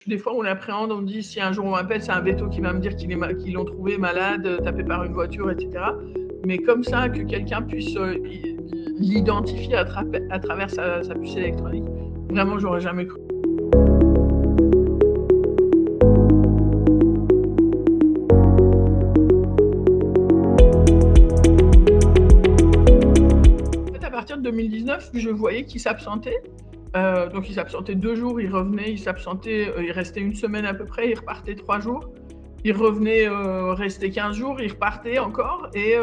Des fois, on appréhende, on me dit si un jour on m'appelle, c'est un véto qui va me dire qu'ils l'ont trouvé malade, tapé par une voiture, et cetera. Mais comme ça, que quelqu'un puisse l'identifier à travers sa puce électronique, vraiment, j'aurais jamais cru. En fait, à partir de 2019, je voyais qu'il s'absentait. Donc il s'absentait 2 jours, il revenait, il s'absentait, il restait 1 semaine à peu près, il repartait 3 jours. Il revenait, restait 15 jours, il repartait encore et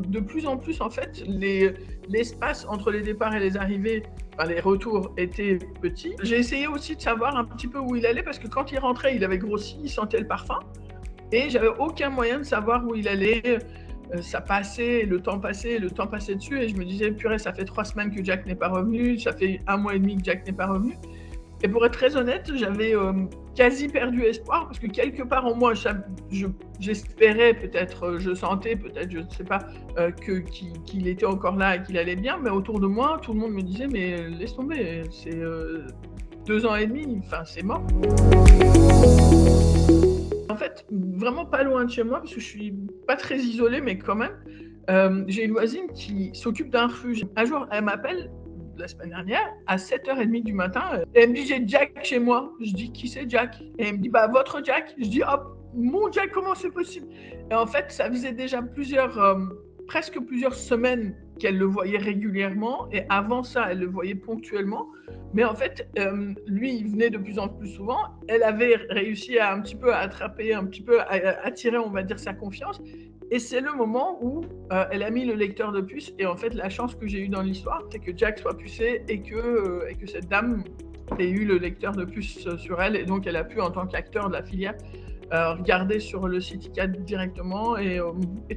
de plus en plus, en fait, l'espace entre les départs et les arrivées, enfin les retours étaient petits. J'ai essayé aussi de savoir un petit peu où il allait parce que quand il rentrait, il avait grossi, il sentait le parfum et j'avais aucun moyen de savoir où il allait. Ça passait, le temps passait dessus et je me disais: «Purée, ça fait 3 semaines que Jack n'est pas revenu, ça fait 1 mois et demi que Jack n'est pas revenu». Et pour être très honnête, j'avais quasi perdu espoir parce que quelque part en moi, j'espérais peut-être, je sentais peut-être, je ne sais pas, qu'il était encore là et qu'il allait bien, mais autour de moi, tout le monde me disait: «Mais laisse tomber, c'est 2 ans et demi, enfin c'est mort». En fait, vraiment pas loin de chez moi, parce que je suis pas très isolée, mais quand même, j'ai une voisine qui s'occupe d'un refuge. Un jour, elle m'appelle, la semaine dernière, à 7h30 du matin, et elle me dit: «J'ai Jack chez moi». Je dis: «Qui c'est Jack?» Et elle me dit: «Bah, votre Jack». Je dis: «Oh, mon Jack, comment c'est possible?» Et en fait, ça faisait déjà presque plusieurs semaines qu'elle le voyait régulièrement et avant ça, elle le voyait ponctuellement. Mais en fait, lui, il venait de plus en plus souvent. Elle avait réussi à un petit peu à attraper, un petit peu à attirer, on va dire, sa confiance et c'est le moment où, elle a mis le lecteur de puce et en fait, la chance que j'ai eue dans l'histoire, c'est que Jack soit pucé et que cette dame ait eu le lecteur de puce, sur elle et donc elle a pu, en tant qu'acteur de la filière, regarder sur le site ICAD directement et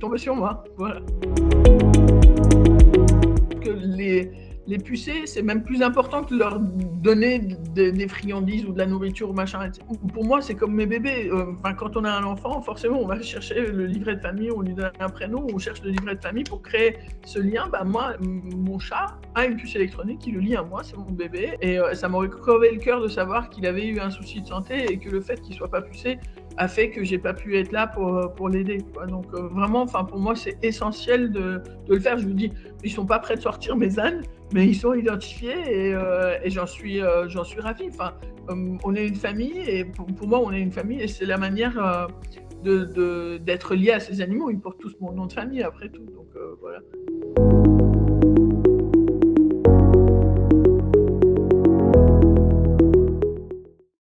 tomber sur moi. Voilà. Que les pucer, c'est même plus important que leur donner des friandises ou de la nourriture ou machin. Pour moi, c'est comme mes bébés. Enfin, quand on a un enfant, forcément, on va chercher le livret de famille, on lui donne un prénom, on cherche le livret de famille pour créer ce lien. Bah, moi, mon chat a une puce électronique qui le lie à moi, c'est mon bébé. Et ça m'aurait crevé le cœur de savoir qu'il avait eu un souci de santé et que le fait qu'il soit pas pucé a fait que j'ai pas pu être là pour l'aider. Donc vraiment, enfin pour moi, c'est essentiel de le faire. Je vous dis, ils sont pas prêts de sortir mes ânes, mais ils sont identifiés et j'en suis ravie. Enfin, on est une famille et pour moi, on est une famille et c'est la manière d'être lié à ces animaux. Ils portent tous mon nom de famille après tout. Donc voilà.